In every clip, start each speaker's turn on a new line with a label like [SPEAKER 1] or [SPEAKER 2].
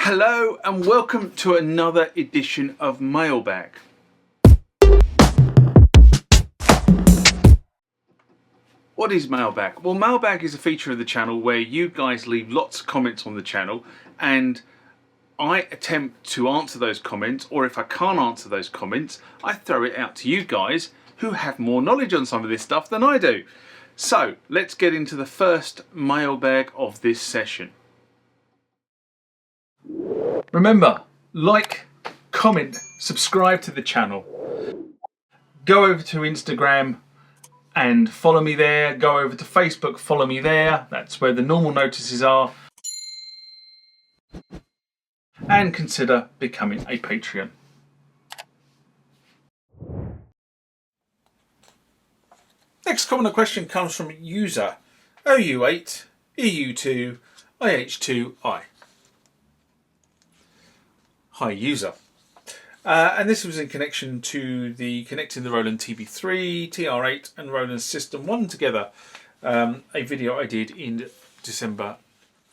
[SPEAKER 1] Hello and welcome to another edition of Mailbag. What is Mailbag? Well, Mailbag is a feature of the channel where you guys leave lots of comments on the channel and I attempt to answer those comments, or if I can't answer those comments, I throw it out to you guys who have more knowledge on some of this stuff than I do. So let's get into the first mailbag of this session. Remember, like, comment, subscribe to the channel. Go over to Instagram and follow me there. Go over to Facebook, follow me there. That's where the normal notices are. And consider becoming a Patreon. Next comment or question comes from user OU8 EU2 IH2I. Hi user. And this was in connection to connecting the Roland TB-3, TR8 and Roland System-1 together. A video I did in December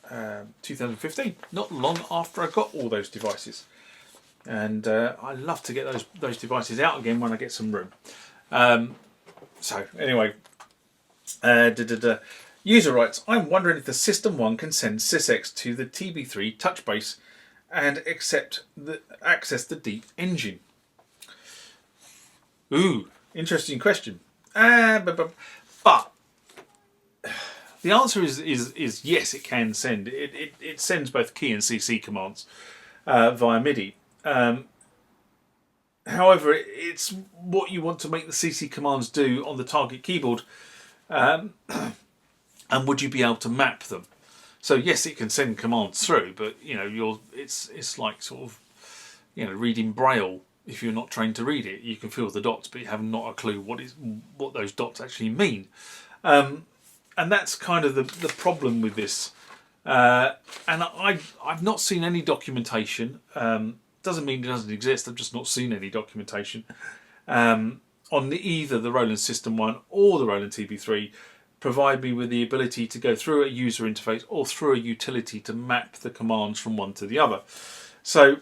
[SPEAKER 1] 2015, not long after I got all those devices. And I love to get those devices out again when I get some room. So anyway, user writes, I'm wondering if the System-1 can send SYSEX to the TB-3 touch base and access the deep engine. Ooh, interesting question. But the answer is yes, it can send. It sends both key and CC commands via MIDI. However, it's what you want to make the CC commands do on the target keyboard, and would you be able to map them? So yes, it can send commands through, but you know, it's like sort of, you know, reading Braille. If you're not trained to read it, you can feel the dots, but you have not a clue what those dots actually mean. And that's kind of the problem with this. And I've not seen any documentation. Doesn't mean it doesn't exist. I've just not seen any documentation on either the Roland System-1 or the Roland TB-3. Provide me with the ability to go through a user interface or through a utility to map the commands from one to the other. So,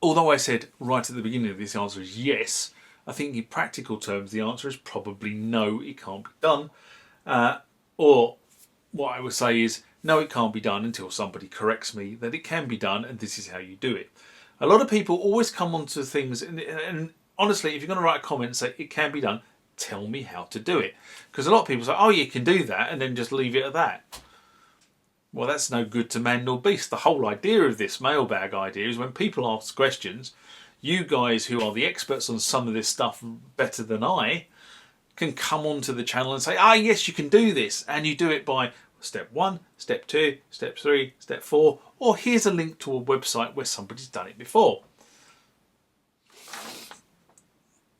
[SPEAKER 1] although I said right at the beginning of this, the answer is yes, I think in practical terms the answer is probably no, it can't be done. Or what I would say is no, it can't be done until somebody corrects me that it can be done and this is how you do it. A lot of people always come onto things and honestly, if you're going to write a comment and say it can be done, tell me how to do it. Because a lot of people say, oh, you can do that, and then just leave it at that. Well, that's no good to man nor beast. The whole idea of this mailbag idea is when people ask questions, you guys who are the experts on some of this stuff better than I can come onto the channel and say, ah, yes, you can do this. And you do it by step 1, step 2, step 3, step 4, or here's a link to a website where somebody's done it before.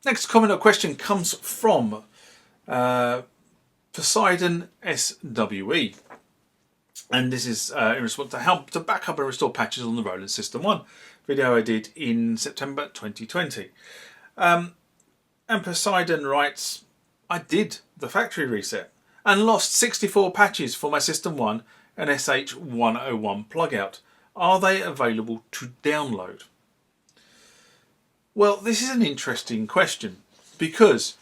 [SPEAKER 1] Next comment or question comes from Poseidon SWE. And this is in response to how to back up and restore patches on the Roland System-1 video I did in September 2020. And Poseidon writes, I did the factory reset and lost 64 patches for my System-1 and SH101 plugout. Are they available to download? Well, this is an interesting question because,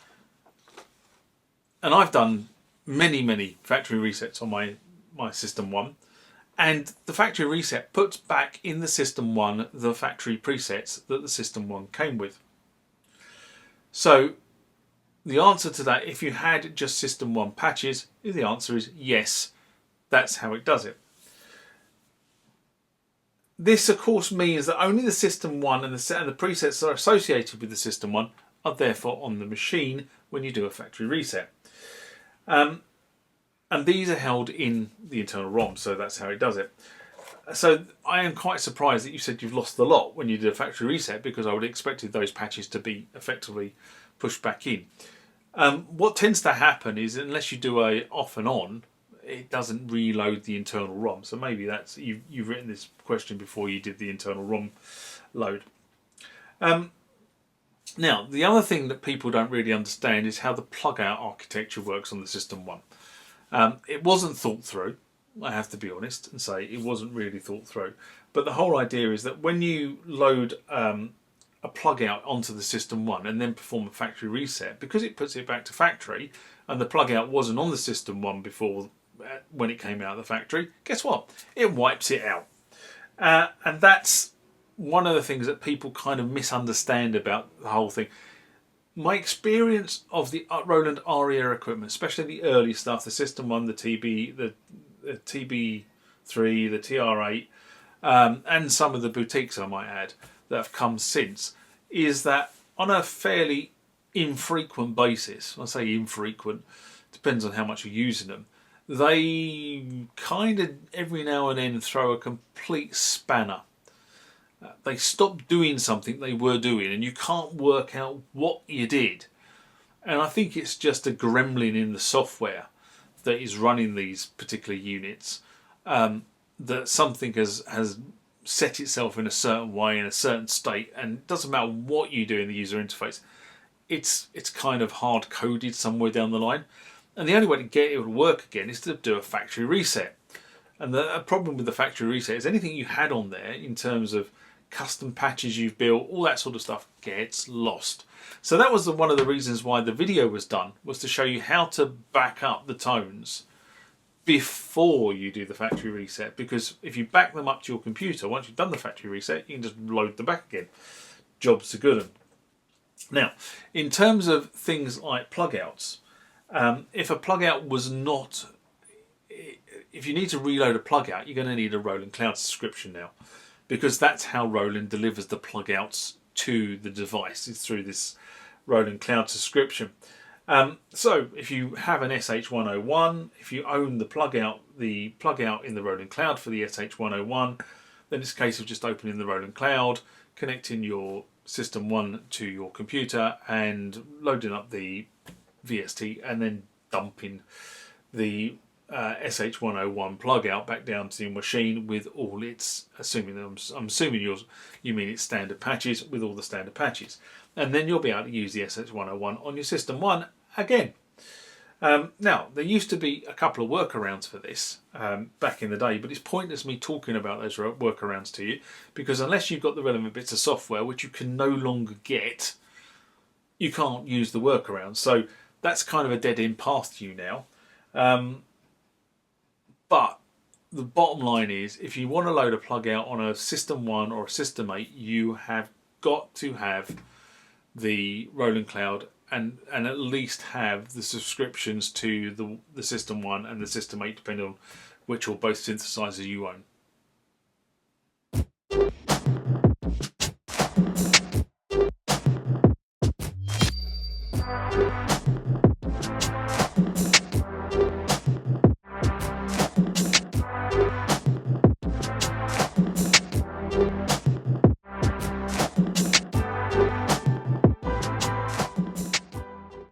[SPEAKER 1] and I've done many factory resets on my System-1, and the factory reset puts back in the System-1 the factory presets that the System-1 came with. So the answer to that, if you had just System-1 patches, the answer is yes, that's how it does it. This, of course, means that only the System-1 and the presets that are associated with the System-1 are therefore on the machine when you do a factory reset. And these are held in the internal ROM, so that's how it does it. So I am quite surprised that you said you've lost the lot when you did a factory reset, because I would have expected those patches to be effectively pushed back in. What tends to happen is, unless you do a off and on, it doesn't reload the internal ROM. So maybe that's you've written this question before you did the internal ROM load. Now, the other thing that people don't really understand is how the plug-out architecture works on the System-1. It wasn't thought through. I have to be honest and say it wasn't really thought through. But the whole idea is that when you load a plug out onto the System 1 and then perform a factory reset, because it puts it back to factory and the plug out wasn't on the System 1 before when it came out of the factory, guess what? It wipes it out. And that's one of the things that people kind of misunderstand about the whole thing. My experience of the Roland RER equipment, especially the early stuff, the System 1, the TB3, the TR8, and some of the boutiques I might add that have come since, is that on a fairly infrequent basis, I say infrequent, depends on how much you're using them, they kind of every now and then throw a complete spanner. They stop doing something they were doing and you can't work out what you did. And I think it's just a gremlin in the software that is running these particular units, that something has set itself in a certain way, in a certain state, and it doesn't matter what you do in the user interface, it's kind of hard coded somewhere down the line. And the only way to get it to work again is to do a factory reset. And the problem with the factory reset is anything you had on there in terms of custom patches you've built, all that sort of stuff gets lost. So that was one of the reasons why the video was done, was to show you how to back up the tones before you do the factory reset. Because if you back them up to your computer, once you've done the factory reset, you can just load them back again. Job's a good one. Now, in terms of things like plug outs, if a plug out was not, if you need to reload a plug out, you're going to need a Roland Cloud subscription now, because that's how Roland delivers the plug outs to the device, is through this Roland Cloud subscription. So if you have an SH101, if you own the plug out in the Roland Cloud for the SH101, then it's a case of just opening the Roland Cloud, connecting your System 1 to your computer and loading up the VST and then dumping the SH101 plug out back down to your machine with all its, I'm assuming you mean its standard patches, with all the standard patches, and then you'll be able to use the SH101 on your System 1 again. Now, there used to be a couple of workarounds for this back in the day, but it's pointless me talking about those workarounds to you, because unless you've got the relevant bits of software, which you can no longer get, you can't use the workaround. So that's kind of a dead-end path to you now. But the bottom line is, if you want to load a plug out on a System 1 or a System 8, you have got to have the Roland Cloud and at least have the subscriptions to the System 1 and the System 8, depending on which or both synthesizers you own.